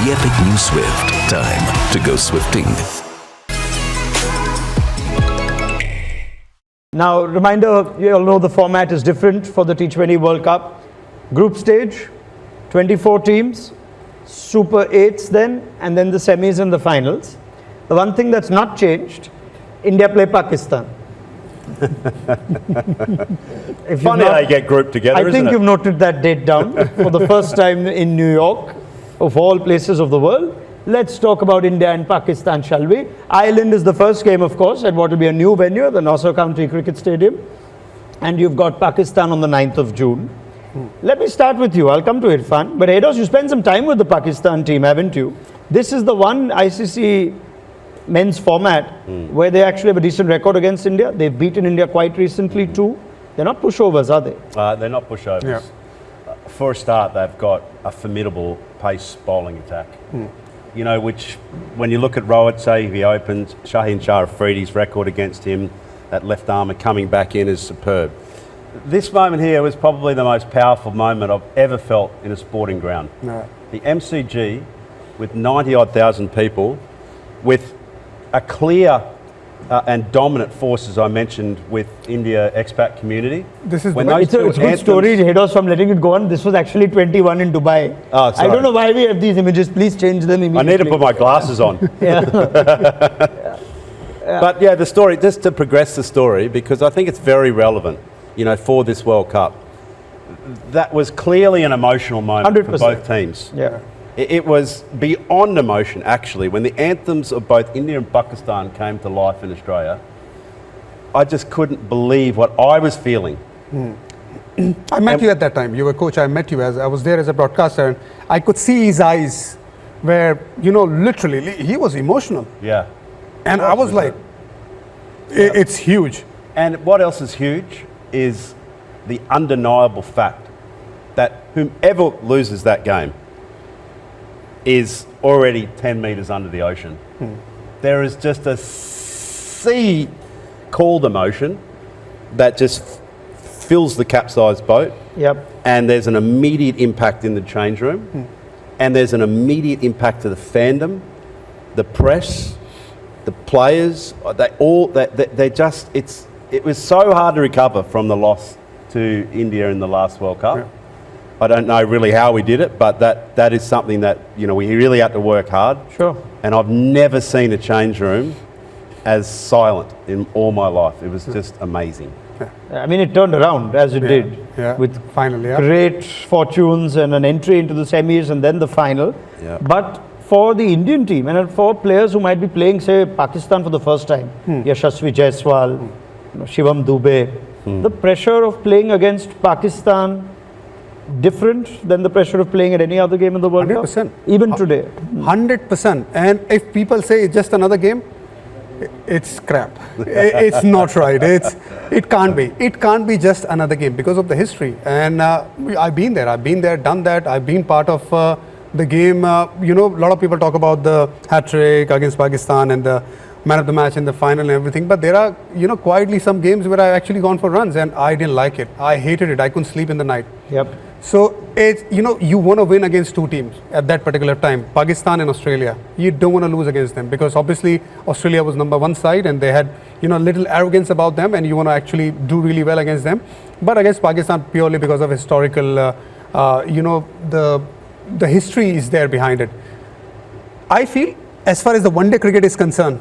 the epic new Swift. Time to go swifting. Now, reminder, you all know the format is different for the T20 World Cup. Group stage, 24 teams, Super 8s then, and then the semis and the finals. The one thing that's not changed, India play Pakistan. Funny how you get grouped together, I think you've noted that date down for the first time in New York, of all places of the world. Let's talk about India and Pakistan, shall we? Ireland is the first game, of course, at what will be a new venue, the Nassau County Cricket Stadium. And you've got Pakistan on the 9th of June. Let me start with you. I'll come to Irfan. But Hayden, you spent some time with the Pakistan team, haven't you? This is the one ICC men's format where they actually have a decent record against India. They've beaten India quite recently too. They're not pushovers, are they? They're not pushovers. Yeah. For a start, they've got a formidable pace bowling attack. You know, which, when you look at Rohit, say he opens, Shaheen Shah Afridi's record against him, that left armour coming back in is superb. This moment here was probably the most powerful moment I've ever felt in a sporting ground. No. The MCG, with 90-odd thousand people, with a clear and dominant force, as I mentioned, with India expat community. This is It's a good story, Hayden, from letting it go on. This was actually 21 in Dubai. Oh, sorry. I don't know why we have these images. Please change them immediately. I need to put my glasses on. But yeah, the story, just to progress the story, because I think it's very relevant, you know, for this World Cup. That was clearly an emotional moment 100%. for both teams. Yeah. It was beyond emotion, actually. When the anthems of both India and Pakistan came to life in Australia, I just couldn't believe what I was feeling. I met you at that time. You were coach. I met you as I was there as a broadcaster, and I could see his eyes, where literally he was emotional. Yeah. And I was like, it's huge. And what else is huge is the undeniable fact that whomever loses that game is already 10 metres under the ocean. There is just a sea called emotion that just fills the capsized boat. Yep. And there's an immediate impact in the change room. And there's an immediate impact to the fandom, the press, the players. It was so hard to recover from the loss to India in the last World Cup. Yeah. I don't know really how we did it, but that is something that, we really had to work hard. Sure. And I've never seen a change room as silent in all my life. It was just amazing. I mean, it turned around as it did. Yeah. With Finally, yeah. great fortunes and an entry into the semis and then the final. Yeah. But for the Indian team and for players who might be playing, say, Pakistan for the first time, Yashasvi Jaiswal, Shivam Dubey, the pressure of playing against Pakistan different than the pressure of playing at any other game in the World 100%. Cup? Even today. 100%. And if people say it's just another game, it's crap. It's not right. It can't be. It can't be just another game because of the history. And I've been there. I've been there, done that. I've been part of the game. A lot of people talk about the hat-trick against Pakistan and the man of the match in the final and everything. But there are, quietly some games where I've actually gone for runs and I didn't like it. I hated it. I couldn't sleep in the night. Yep. So it's, you want to win against two teams at that particular time, Pakistan and Australia. You don't want to lose against them because obviously Australia was number one side and they had, little arrogance about them, and you want to actually do really well against them. But against Pakistan purely because of historical, the history is there behind it. I feel as far as the one-day cricket is concerned,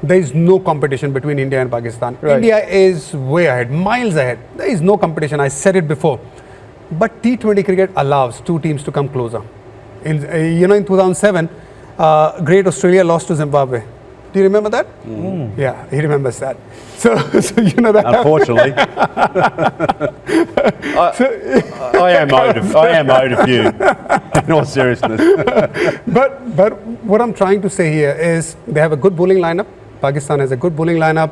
there is no competition between India and Pakistan. Right. India is way ahead, miles ahead. There is no competition. I said it before. But T20 cricket allows two teams to come closer. In 2007, Great Australia lost to Zimbabwe. Do you remember that? Yeah, he remembers that. So that. Unfortunately, I am owed a few. In all seriousness. But what I'm trying to say here is they have a good bowling lineup. Pakistan has a good bowling lineup.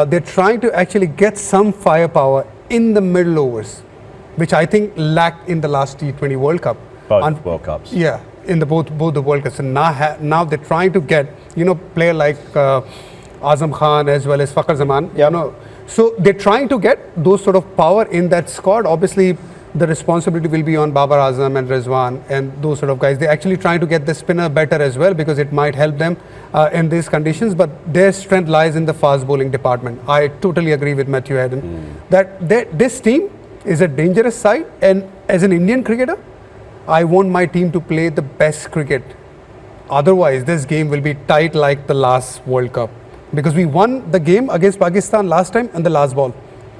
They're trying to actually get some firepower in the middle overs, which I think lacked in the last T20 World Cup. Both World Cups. Yeah, in the both the World Cups. And now they're trying to get, player like Azam Khan as well as Fakhar Zaman. Yep. So they're trying to get those sort of power in that squad. Obviously, the responsibility will be on Babar Azam and Rizwan and those sort of guys. They're actually trying to get the spinner better as well because it might help them in these conditions. But their strength lies in the fast bowling department. I totally agree with Matthew Hayden that this team is a dangerous side. And as an Indian cricketer, I want my team to play the best cricket. Otherwise, this game will be tight like the last World Cup. Because we won the game against Pakistan last time and the last ball.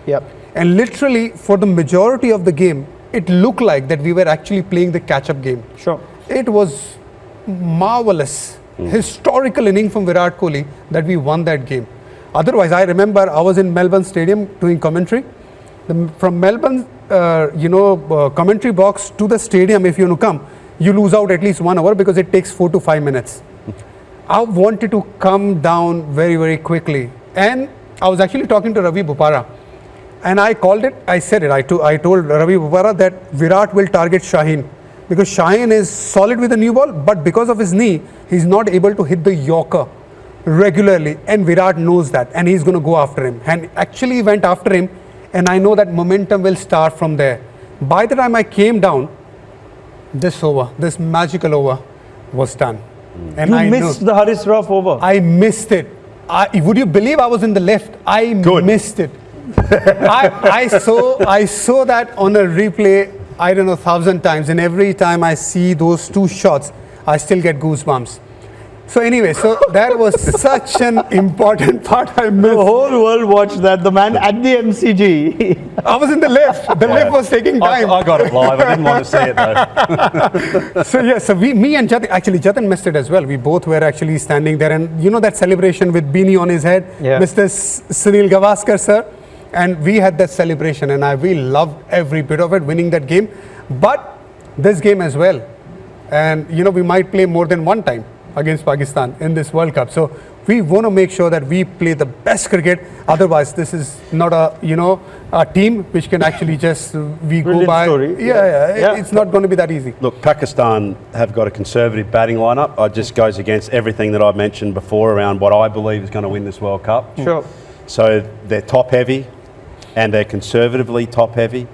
Yep. And literally, for the majority of the game, it looked like that we were actually playing the catch-up game. Sure. It was marvelous, historical inning from Virat Kohli that we won that game. Otherwise, I remember I was in Melbourne Stadium doing commentary. From Melbourne, commentary box to the stadium, if you want to come, you lose out at least 1 hour because it takes 4 to 5 minutes. I wanted to come down very, very quickly. And I was actually talking to Ravi Bopara. And I called it, I said it, I told Ravi Bopara that Virat will target Shaheen. Because Shaheen is solid with a new ball, but because of his knee, he's not able to hit the Yorker regularly. And Virat knows that. And he's going to go after him. And actually went after him. And I know that momentum will start from there. By the time I came down, this magical over was done. And You missed the Haris Rauf over. I missed it. Would you believe I was in the left? I missed it. I saw that on a replay, I don't know, 1,000 times. And every time I see those 2 shots, I still get goosebumps. So anyway, so that was such an important part I missed. The whole world watched that. The man at the MCG. I was in the left. The left was taking time. I got it live. I didn't want to see it though. So me and Jatin, actually Jatin missed it as well. We both were actually standing there, and you know that celebration with beanie on his head, Mr. Sunil Gavaskar sir, and we had that celebration, and we loved every bit of it, winning that game. But this game as well, and we might play more than one time against Pakistan in this World Cup. So we want to make sure that we play the best cricket. Otherwise, this is not a team which can actually just go by. Story. It's not going to be that easy. Look, Pakistan have got a conservative batting lineup. It just goes against everything that I've mentioned before around what I believe is going to win this World Cup. Sure. So they're top heavy, and they're conservatively top heavy.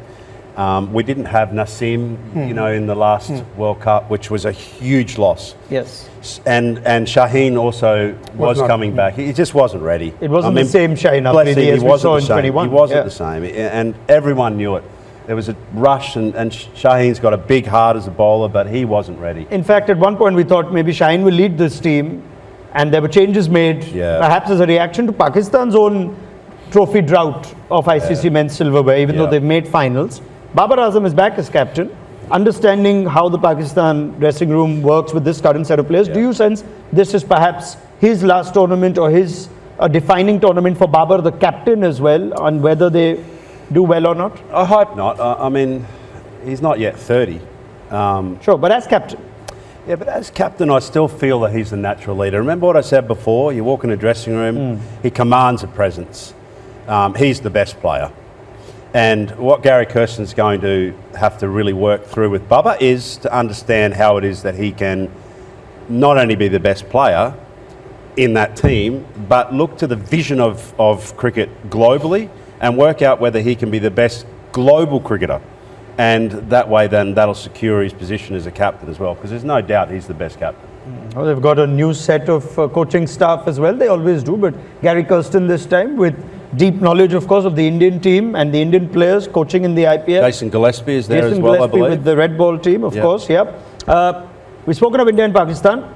We didn't have Nasim, in the last World Cup, which was a huge loss. Yes. And Shaheen also was coming back. He just wasn't ready. It wasn't the same Shaheen Afridi as we saw in 21. He wasn't the same. And everyone knew it. There was a rush, and Shaheen's got a big heart as a bowler, but he wasn't ready. In fact, at one point we thought maybe Shaheen will lead this team, and there were changes made, perhaps as a reaction to Pakistan's own trophy drought of ICC men's silverware, even though they've made finals. Babar Azam is back as captain, understanding how the Pakistan dressing room works with this current set of players. Do you sense this is perhaps his last tournament or his defining tournament for Babar, the captain, as well, on whether they do well or not? I hope not. I mean, he's not yet 30. Sure, but as captain. Yeah, but as captain, I still feel that he's the natural leader. Remember what I said before? You walk in a dressing room, he commands a presence. He's the best player. And what Gary Kirsten's going to have to really work through with Bubba is to understand how it is that he can not only be the best player in that team, but look to the vision of cricket globally and work out whether he can be the best global cricketer. And that way then that'll secure his position as a captain as well, because there's no doubt he's the best captain. Well, they've got a new set of coaching staff as well. They always do, but Gary Kirsten this time with deep knowledge, of course, of the Indian team and the Indian players coaching in the IPL. Jason Gillespie is there Jason as well, Gillespie I believe. with the red ball team, of course, We've spoken of India and Pakistan.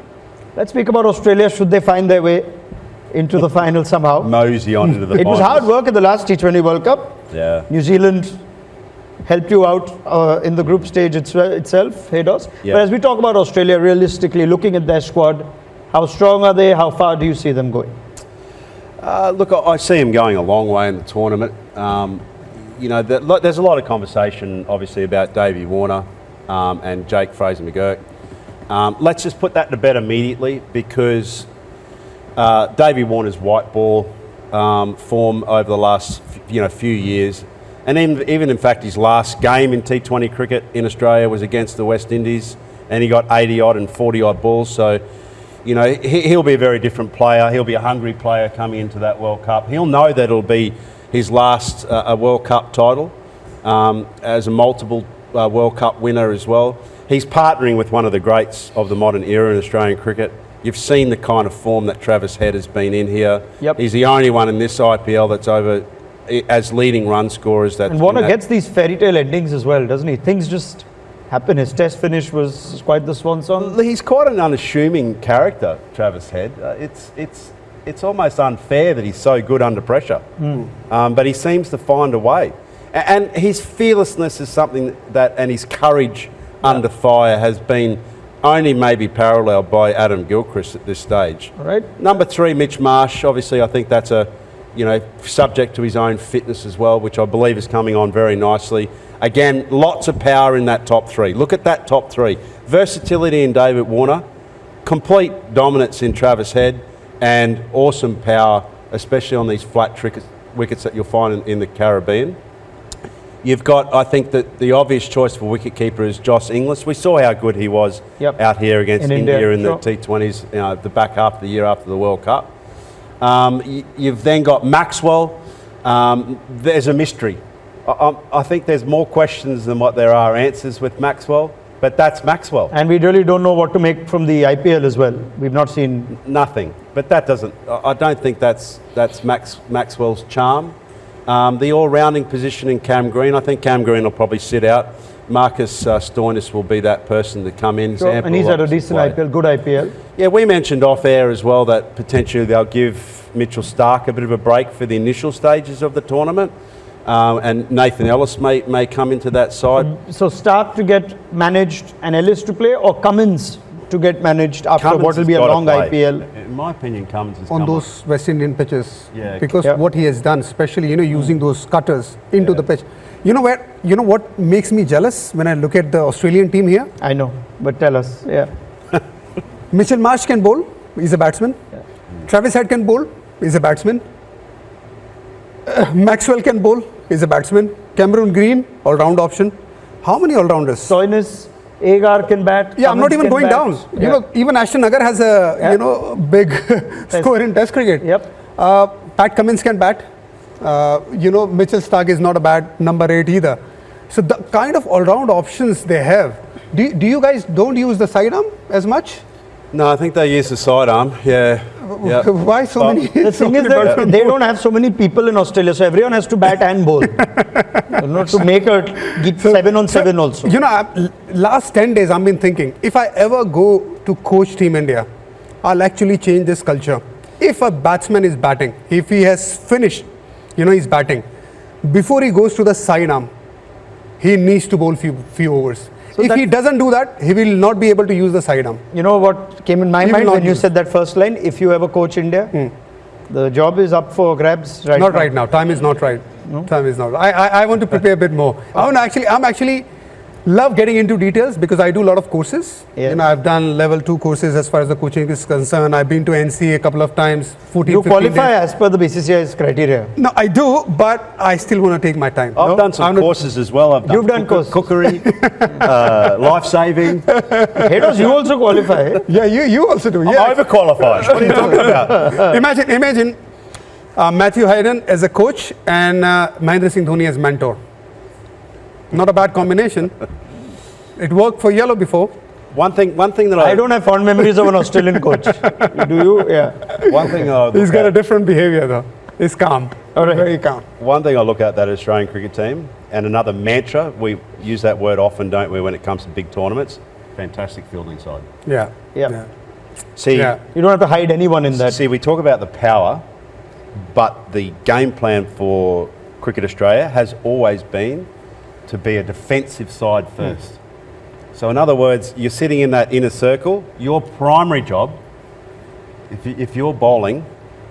Let's speak about Australia. Should they find their way into the final somehow? Mosey on into the It was hard work at the last T20 World Cup. Yeah. New Zealand helped you out in the group stage itself, Haydos. Yeah. But as we talk about Australia, realistically, looking at their squad, how strong are they? How far do you see them going? Look, I see him going a long way in the tournament. There's a lot of conversation, obviously, about Davey Warner and Jake Fraser-McGurk. Let's just put that to bed immediately, because Davey Warner's white ball form over the last few years, and even in fact his last game in T20 cricket in Australia was against the West Indies, and he got 80 odd and 40 odd balls. So he'll be a very different player. He'll be a hungry player coming into that World Cup. He'll know that it'll be his last World Cup title. as a multiple World Cup winner as well. He's partnering with one of the greats of the modern era in Australian cricket. You've seen the kind of form that Travis Head has been in here. Yep. He's the only one in this IPL that's over as leading run scorers. And Warner gets these fairy tale endings as well, doesn't he? Things just happen. His test finish was quite the swan song. He's quite an unassuming character, Travis Head. It's almost unfair that he's so good under pressure. But he seems to find a way. And his fearlessness is something that, and his courage under fire has been only maybe paralleled by Adam Gilchrist at this stage. All right. Number 3, Mitch Marsh. Obviously, I think that's subject to his own fitness as well, which I believe is coming on very nicely. Again, lots of power in that top 3. Look at that top 3. Versatility in David Warner, complete dominance in Travis Head, and awesome power, especially on these flat wickets that you'll find in the Caribbean. You've got, I think, that the obvious choice for wicketkeeper is Josh Inglis. We saw how good he was out here against India in the T20s, the back half of the year after the World Cup. You've then got Maxwell. There's a mystery. I think there's more questions than what there are answers with Maxwell, but that's Maxwell. And we really don't know what to make from the IPL as well. We've not seen nothing. But that doesn't. I don't think that's Maxwell's charm. The all-rounding position in Cam Green. I think Cam Green will probably sit out. Marcus Stoinis will be that person to come in. Sure. And he's had a decent IPL, good IPL. Yeah, we mentioned off-air as well that potentially they'll give Mitchell Starc a bit of a break for the initial stages of the tournament. And Nathan Ellis may come into that side. So Starc to get managed and Ellis to play, or Cummins to get managed after Cummins what will be a long IPL? In my opinion, Cummins is on those West Indian pitches. Yeah. Because what he has done, especially using those cutters into the pitch. You know what makes me jealous when I look at the Australian team here? I know, but tell us. Yeah. Mitchell Marsh can bowl. He's a batsman. Yeah. Travis Head can bowl. He's a batsman. Maxwell can bowl. He's a batsman. Cameron Green, all-round option. How many all-rounders? Stoinis, Agar can bat. Yeah, I'm not even going down. Even Ashton Agar has a big score in Test cricket. Yep. Pat Cummins can bat. Mitchell Starc is not a bad number 8 either. So the kind of all-round options they have. Do you guys don't use the sidearm as much? No, I think they use the sidearm. Yeah. Why so many? The thing is that they don't have so many people in Australia, so everyone has to bat and bowl. To make a 7-on-7 also. Last 10 days I've been thinking, if I ever go to coach Team India, I'll actually change this culture. If a batsman is batting, if he has finished, he's batting, before he goes to the sidearm, he needs to bowl few overs. So if he doesn't do that, he will not be able to use the sidearm. You know what came in my mind when you said that first line? If you ever coach India, the job is up for grabs right now. Not right now. Time is not right. No? Time is not. I want to prepare a bit more. I'm actually love getting into details because I do a lot of courses. Yeah. I've done level 2 courses as far as the coaching is concerned. I've been to NCA a couple of times. 14, you qualify as per the BCCI's criteria? No, I do, but I still want to take my time. I've done some courses as well. You've done courses. Cookery, life-saving. Hedos, you also qualify. Yeah, you also do. Yeah. I'm overqualified. What are you talking about? Imagine Matthew Hayden as a coach and Mahendra Singh Dhoni as mentor. Not a bad combination. It worked for yellow before. One thing that I don't have fond memories of an Australian coach. Do you? Yeah. One thing he's got a different behaviour though. He's calm. Very calm. One thing I look at that Australian cricket team, and another mantra, we use that word often, don't we, when it comes to big tournaments? Fantastic fielding side. Yeah. See, you don't have to hide anyone in that. See, we talk about the power, but the game plan for Cricket Australia has always been to be a defensive side first. So in other words, you're sitting in that inner circle. Your primary job, if you're bowling,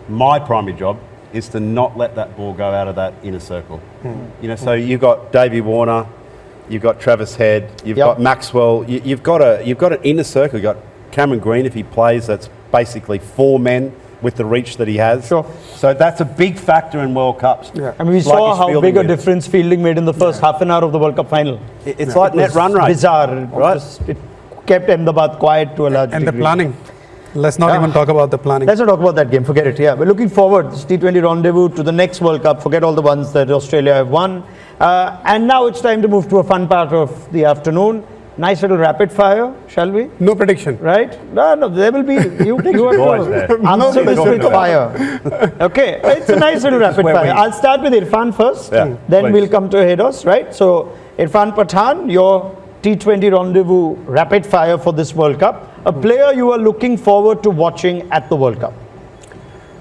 my primary job is to not let that ball go out of that inner circle. So you've got Davey Warner, you've got Travis Head, you've got Maxwell. You've got an inner circle. You've got Cameron Green if he plays. That's basically 4 men with the reach that he has. Sure. So that's a big factor in World Cups. Yeah. I mean, we saw how big a difference fielding made in the first half an hour of the World Cup final. It's like net run rate. Bizarre. Right? It kept Ahmedabad quiet to a large degree. And the planning. Let's not even talk about the planning. Let's not talk about that game. Forget it. Yeah, we're looking forward, this T20 rendezvous, to the next World Cup. Forget all the ones that Australia have won. And now it's time to move to a fun part of the afternoon. Nice little rapid fire, shall we? No prediction. Right? No, there will be. You have to answer this with fire. Okay, it's a nice little rapid fire. I'll start with Irfan first. Then please. we'll come to Haydos, right? So, Irfan Pathan, your T20 rendezvous rapid fire for this World Cup. A player you are looking forward to watching at the World Cup.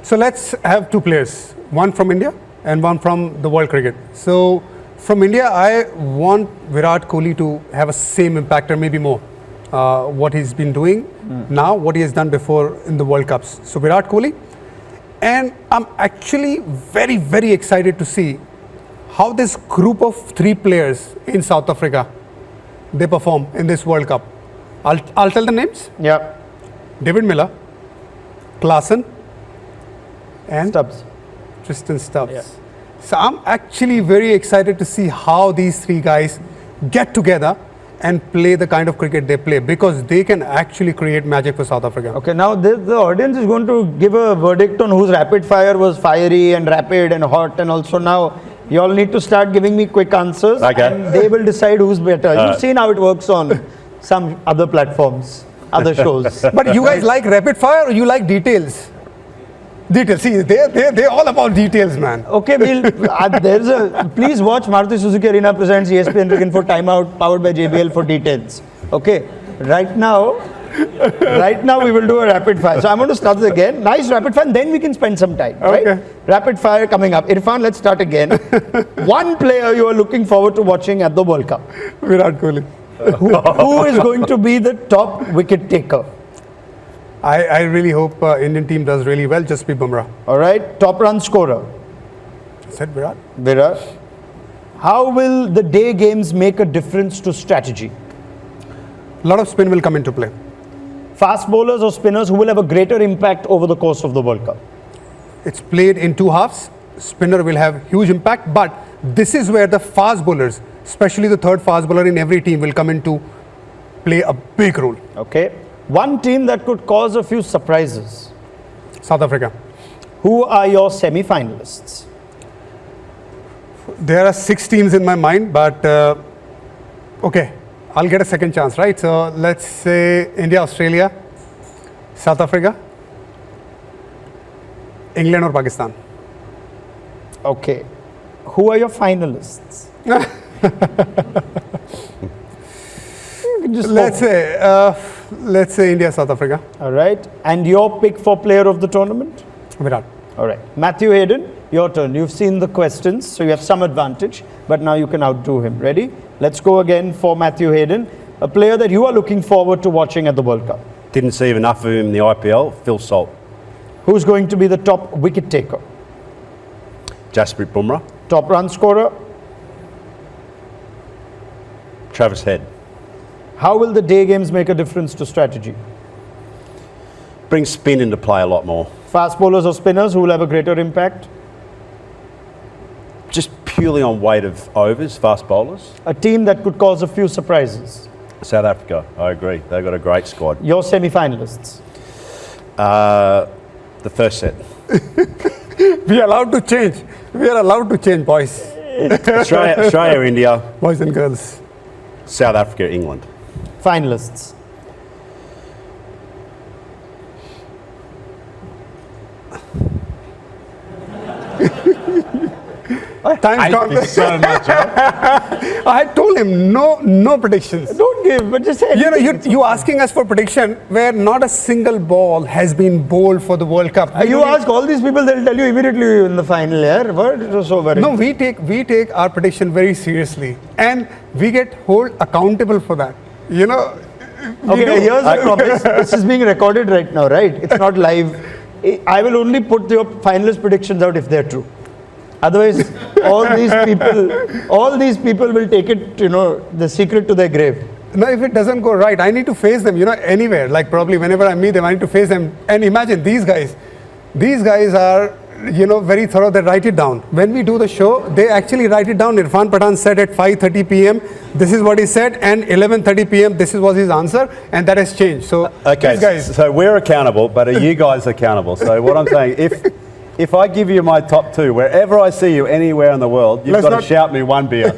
So let's have two players, one from India and one from the world cricket. So from India, I want Virat Kohli to have a same impact or maybe more. What he's been doing now, what he has done before in the World Cups. So Virat Kohli. And I'm actually very, very excited to see how this group of 3 players in South Africa, they perform in this World Cup. I'll tell the names. Yeah. David Miller, Klaasen, and Stubbs. Tristan Stubbs. Yeah. So I'm actually very excited to see how these 3 guys get together and play the kind of cricket they play, because they can actually create magic for South Africa. Okay, now the audience is going to give a verdict on whose rapid fire was fiery and rapid and hot, and also now you all need to start giving me quick answers, and they will decide who's better. You've seen how it works on some other platforms, other shows. But you guys like rapid fire or you like details? Details. See, they're all about details, man. Okay, please watch Maruti Suzuki Arena presents ESPNcricinfo Timeout, powered by JBL, for details. Okay, right now we will do a rapid fire. So I'm going to start this again. Nice rapid fire, and then we can spend some time. Right? Okay. Rapid fire coming up. Irfan, let's start again. One player you are looking forward to watching at the World Cup. Virat Kohli. Who is going to be the top wicket taker? I really hope Indian team does really well. Just be Bumrah. All right. Top run scorer. I said Virat. Virat. How will the day games make a difference to strategy? A lot of spin will come into play. Fast bowlers or spinners who will have a greater impact over the course of the World Cup? It's played in 2 halves. Spinner will have huge impact, but this is where the fast bowlers, especially the third fast bowler in every team, will come into play a big role. Okay. One team that could cause a few surprises. South Africa. Who are your semi-finalists? There are 6 teams in my mind, but okay, I'll get a second chance, right? So let's say India, Australia, South Africa, England or Pakistan. Okay. Who are your finalists? Let's say India, South Africa. All right. And your pick for player of the tournament? Virat. All right. Matthew Hayden, your turn. You've seen the questions, so you have some advantage, but now you can outdo him. Ready? Let's go again for Matthew Hayden, a player that you are looking forward to watching at the World Cup. Didn't see enough of him in the IPL. Phil Salt. Who's going to be the top wicket taker? Jasprit Bumrah. Top run scorer? Travis Head. How will the day games make a difference to strategy? Bring spin into play a lot more. Fast bowlers or spinners who will have a greater impact? Just purely on weight of overs, fast bowlers. A team that could cause a few surprises? South Africa, I agree. They've got a great squad. Your semi-finalists? The first set. We are allowed to change. We are allowed to change, boys. Australia, India. Boys and girls. South Africa, England. Finalists? Time's gone. So much. I told him no predictions. Don't give, but just say. You asking us for prediction where not a single ball has been bowled for the World Cup. You ask all these people, they'll tell you immediately in the final. Yeah, what? It was so very. No, we take our prediction very seriously, and we get held accountable for that. Okay, here's a promise. This is being recorded right now, right? It's not live. I will only put your finalist predictions out if they're true. Otherwise, all these people will take it, the secret to their grave. No, if it doesn't go right, I need to face them, anywhere. Like probably whenever I meet them, I need to face them. And imagine these guys are very thorough. They write it down. When we do the show, they actually write it down. Irfan Pathan said at 5:30 p.m. this is what he said, and 11:30 p.m. this was his answer, and that has changed. So, Okay, these guys. so we're accountable, but are you guys accountable? So what I'm saying, if I give you my top two, wherever I see you anywhere in the world, you've got to shout me one beer.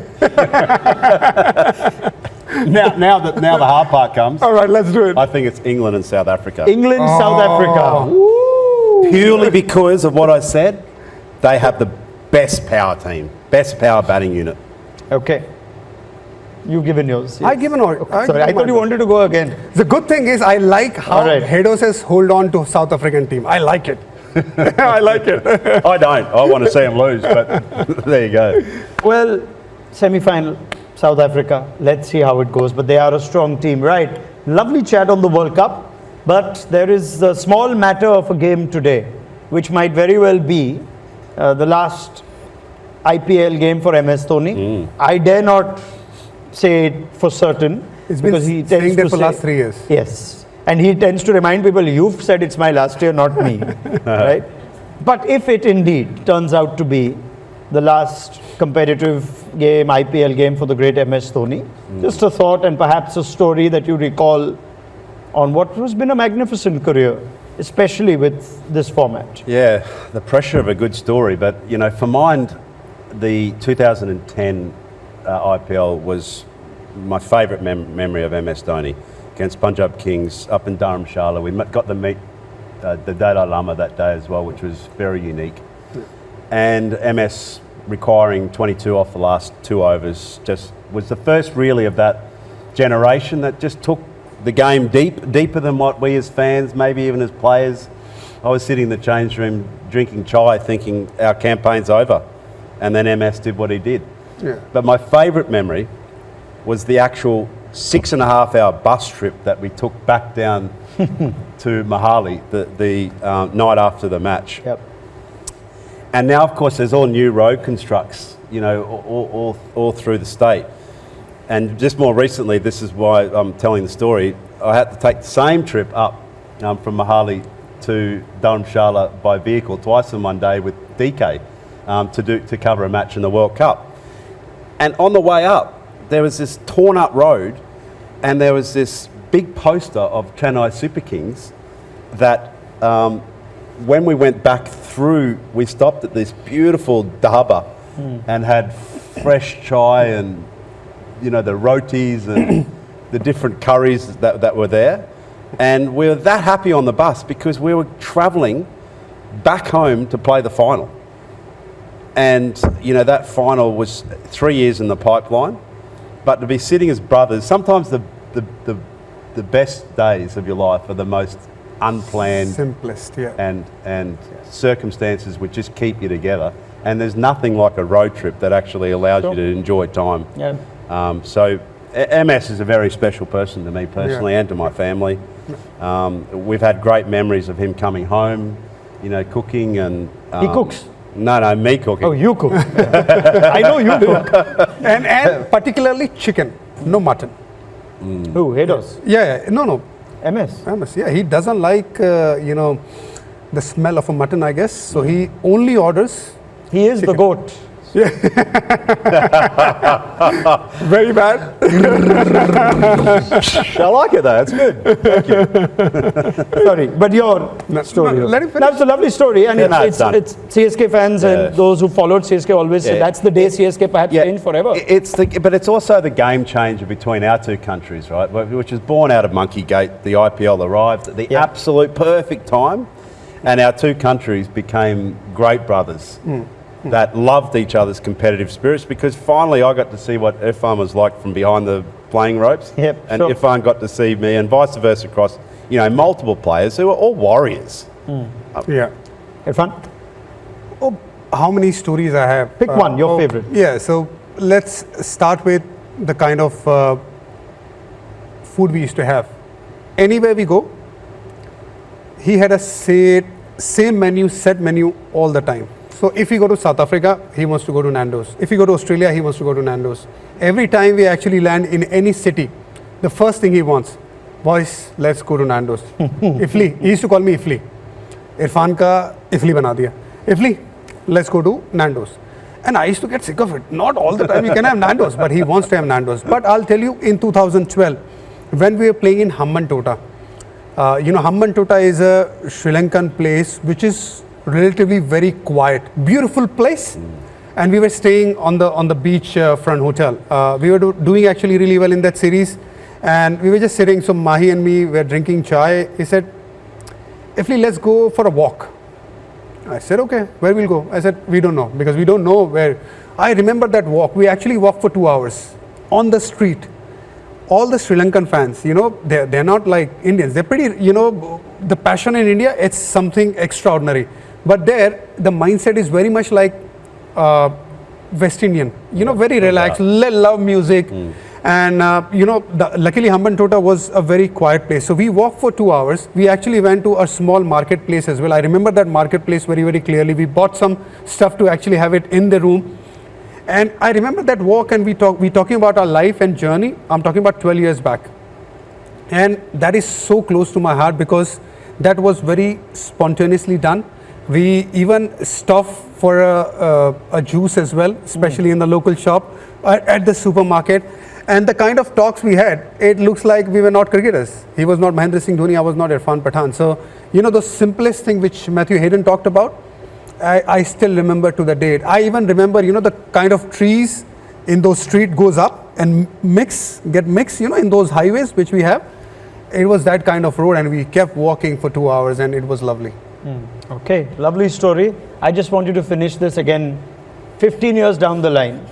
now the hard part comes. All right, let's do it. I think it's England and South Africa. England, South Africa. Woo. Purely because of what I said, they have the best power team, best power batting unit. Okay. You've given yours. I given all. Sorry, I thought you wanted to go again. The good thing is I like how Hayden says hold on to South African team. I like it. I like it. I don't. I want to see them lose, but there you go. Well, semi-final, South Africa. Let's see how it goes. But they are a strong team, right? Lovely chat on the World Cup. But there is a small matter of a game today, which might very well be the last IPL game for MS Dhoni. I dare not say it for certain. It's been saying that for the last 3 years. Yes. And he tends to remind people, you've said it's my last year, not me. Right? But if it indeed turns out to be the last competitive game, IPL game for the great MS Dhoni, just a thought and perhaps a story that you recall on what has been a magnificent career, especially with this format. Yeah, the pressure of a good story. But, for mine, the 2010 IPL was my favourite memory of MS Dhoni against Punjab Kings up in Dharamshala. We got to meet the Dalai Lama that day as well, which was very unique. And MS requiring 22 off the last 2 overs just was the first really of that generation that just took the game deeper than what we as fans, maybe even as players. I was sitting in the change room drinking chai thinking our campaign's over, and then MS did what he did. Yeah. But my favourite memory was the actual 6.5 hour bus trip that we took back down to Mohali the night after the match. Yep. And now, of course, there's all new road constructs, all through the state. And just more recently, this is why I'm telling the story, I had to take the same trip up from Mohali to Dharamshala by vehicle twice in one day with DK to cover a match in the World Cup. And on the way up, there was this torn up road and there was this big poster of Chennai Super Kings that when we went back through, we stopped at this beautiful dhaba and had fresh chai and the rotis and the different curries that were there. And we were that happy on the bus because we were travelling back home to play the final. And, that final was 3 years in the pipeline. But to be sitting as brothers, sometimes the best days of your life are the most unplanned, simplest, and circumstances which just keep you together. And there's nothing like a road trip that actually allows you to enjoy time. Yeah. So MS is a very special person to me personally and to my family. We've had great memories of him coming home, cooking and... he cooks? No, me cooking. Oh, you cook. I know you cook. And particularly chicken, no mutton. Who? Haydos? Yeah, no. MS? Yeah, he doesn't like, the smell of a mutton, I guess. So he only orders... He is the goat. Very bad. I like it though, it's good. Thank you. Sorry, but your story. let him finish. That's a lovely story, and it's CSK fans and those who followed CSK always say that's the day CSK perhaps changed forever. But it's also the game changer between our two countries, right? Which was born out of Monkey Gate. The IPL arrived at the absolute perfect time, and our two countries became great brothers. That loved each other's competitive spirits, because finally I got to see what Irfan was like from behind the playing ropes, and Irfan got to see me, and vice versa across, multiple players who were all warriors. Irfan? Oh, how many stories I have? Pick one, your favorite. Yeah, so let's start with the kind of food we used to have. Anywhere we go, he had a same menu, set menu all the time. So if we go to South Africa, he wants to go to Nando's. If we go to Australia, he wants to go to Nando's. Every time we actually land in any city, the first thing he wants, boys, let's go to Nando's. Ifli, he used to call me Ifli. Irfan ka Ifli bana diya. Ifli, let's go to Nando's. And I used to get sick of it. Not all the time you can have Nando's, but he wants to have Nando's. But I'll tell you, in 2012, when we were playing in Hambantota, Hambantota is a Sri Lankan place which is relatively very quiet, beautiful place. And we were staying on the beach front hotel. We were doing actually really well in that series. And we were just sitting, so Mahi and me were drinking chai. He said, Ifli, let's go for a walk. I said, okay, where we'll go? I said, we don't know, because we don't know where. I remember that walk. We actually walked for 2 hours on the street. All the Sri Lankan fans, they're not like Indians. They're pretty, the passion in India, it's something extraordinary. But there, the mindset is very much like West Indian, very relaxed, love music. And, luckily Hambantota was a very quiet place. So we walked for 2 hours. We actually went to a small marketplace as well. I remember that marketplace very, very clearly. We bought some stuff to actually have it in the room. And I remember that walk, and we talking about our life and journey. I'm talking about 12 years back. And that is so close to my heart because that was very spontaneously done. We even stopped for a juice as well, especially in the local shop, at the supermarket. And the kind of talks we had, it looks like we were not cricketers. He was not Mahendra Singh Dhoni, I was not Irfan Pathan. So, the simplest thing which Matthew Hayden talked about, I still remember to the date. I even remember, the kind of trees in those street goes up and get mixed, in those highways which we have. It was that kind of road, and we kept walking for 2 hours, and it was lovely. Okay, lovely story. I just want you to finish this again. 15 years down the line,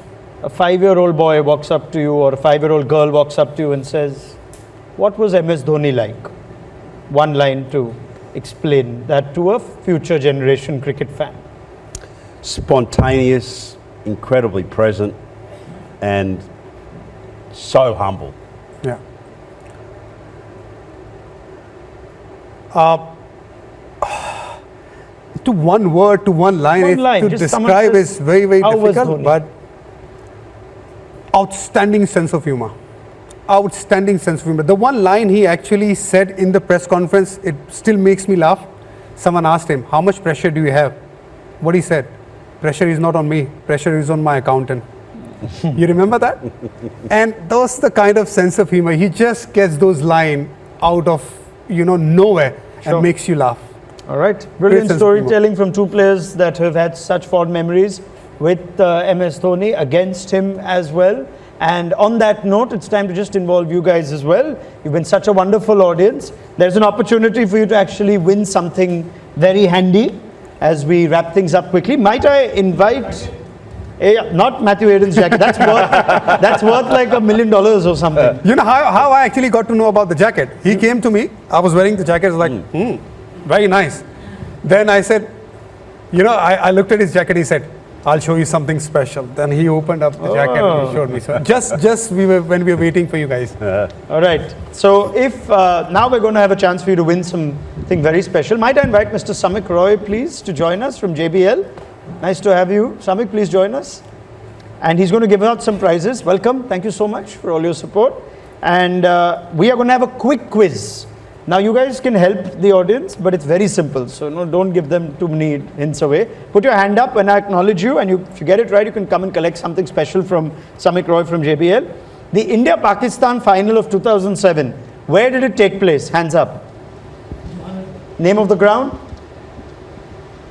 a 5-year-old boy walks up to you, or a 5-year-old girl walks up to you and says, what was MS Dhoni like? One line to explain that to a future generation cricket fan. Spontaneous, incredibly present, and so humble. Yeah. To one word, to one line, to describe is very, very difficult, but outstanding sense of humor. Outstanding sense of humor. The one line he actually said in the press conference, it still makes me laugh. Someone asked him, how much pressure do you have? What he said, pressure is not on me, pressure is on my accountant. You remember that? And that's the kind of sense of humor. He just gets those lines out of, nowhere and makes you laugh. All right. Brilliant storytelling from two players that have had such fond memories with MS Dhoni, against him as well. And on that note, it's time to just involve you guys as well. You've been such a wonderful audience. There's an opportunity for you to actually win something very handy as we wrap things up quickly. Might I invite, not Matthew Hayden's jacket, that's worth like $1 million or something. You know how I actually got to know about the jacket? He came to me, I was wearing the jacket, I was like, very nice. Then I said, I looked at his jacket, he said, I'll show you something special. Then he opened up the jacket and he showed me. So just when we were waiting for you guys. All right. So if now we're going to have a chance for you to win something very special. Might I invite Mr. Samik Roy, please, to join us from JBL. Nice to have you. Samik, please join us. And he's going to give out some prizes. Welcome. Thank you so much for all your support. And we are going to have a quick quiz. Now you guys can help the audience, but it's very simple. So don't give them too many hints away. Put your hand up when I acknowledge you, and if you get it right, you can come and collect something special from Samik Roy from JBL. The India-Pakistan final of 2007. Where did it take place? Hands up. Name of the ground?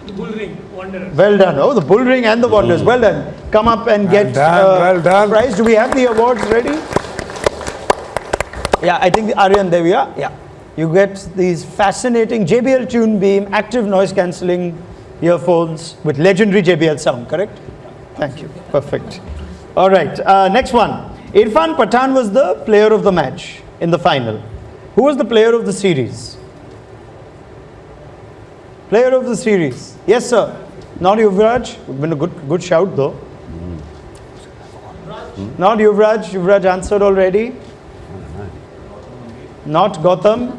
The Bull Ring, Wanderers. Well done. Oh, the Bull Ring and the Wanderers. Well done. Come up and get well done. prize. Do we have the awards ready? Yeah, I think Aryan, there we are. Yeah. You get these fascinating JBL Tune Beam active noise cancelling earphones with legendary JBL sound, correct? Thank you. Perfect. All right. Next one. Irfan Pathan was the player of the match in the final. Who was the player of the series? Player of the series. Yes, sir. Not Yuvraj. Been a good shout though. Not Yuvraj. Yuvraj answered already. Not Gautam.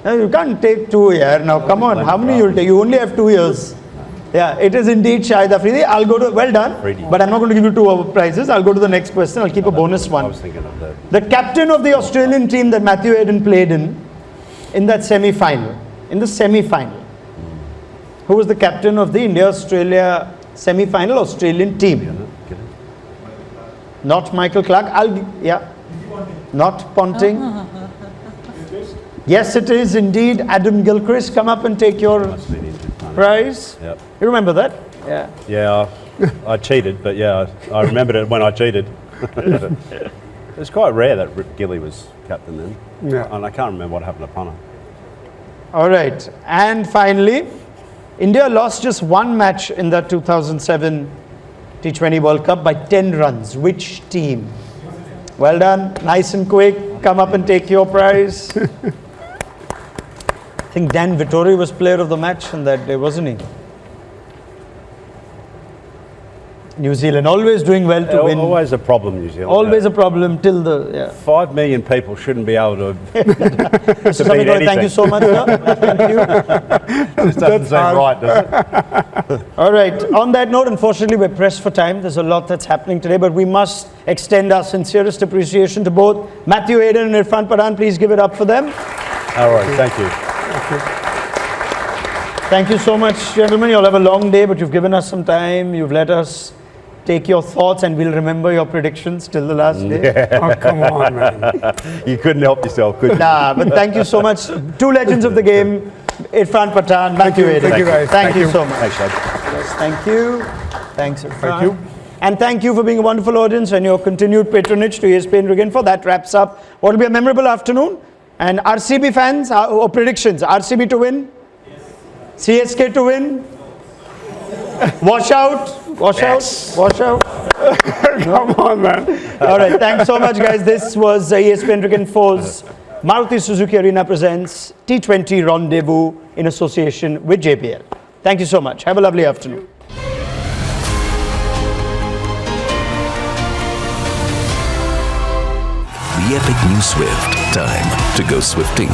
No, you can't take two here. Now, come on. How many you'll take? You only have 2 years. Yeah, it is indeed Shahid Afridi. I'll go to, well done. But I'm not going to give you two prizes. I'll go to the next question. I'll keep a bonus one. I was thinking of that. The captain of the Australian team that Matthew Hayden played in that semi-final. In the semi-final. Who was the captain of the India-Australia semi-final Australian team? Not Michael Clark. Not Ponting. Yes, it is indeed Adam Gilchrist. Come up and take your prize. Yep. You remember that? Yeah. Yeah, I cheated, but yeah, I remembered it when I cheated. It was quite rare that Rip Gilly was captain then. Yeah. And I can't remember what happened to Punter. All right. And finally, India lost just one match in the 2007 T20 World Cup by 10 runs. Which team? Well done. Nice and quick. Come up and take your prize. I think Dan Vittori was player of the match on that day, wasn't he? New Zealand always doing well to win. Always a problem, New Zealand. Always a problem till the 5 million people shouldn't be able to, Mr. beat anything. Thank you so much, sir. Thank you. This doesn't seem right, does it? All right. On that note, unfortunately, we're pressed for time. There's a lot that's happening today, but we must extend our sincerest appreciation to both Matthew Hayden and Irfan Pathan. Please give it up for them. All right, thank you. Thank you so much, gentlemen. You'll have a long day, but you've given us some time. You've let us take your thoughts, and we'll remember your predictions till the last day. Oh, come on, man. You couldn't help yourself, could you? Nah, but thank you so much. Two legends of the game, Irfan Pathan, Matthew Hayden. Thank you, guys. Thank you so much. Thanks, Shad. Yes, thank you. Thanks, Irfan. Thank you. And thank you for being a wonderful audience and your continued patronage to ESPNcricinfo. That wraps up what will be a memorable afternoon. And RCB fans, or predictions, RCB to win? Yes. CSK to win? Wash out? Wash out? Wash out? Come on, man. All right, thanks so much, guys. This was ESPNcricinfo's Maruti Suzuki Arena presents T20 Rendezvous in association with JPL. Thank you so much. Have a lovely afternoon. The epic new Swift. Time to go swifting.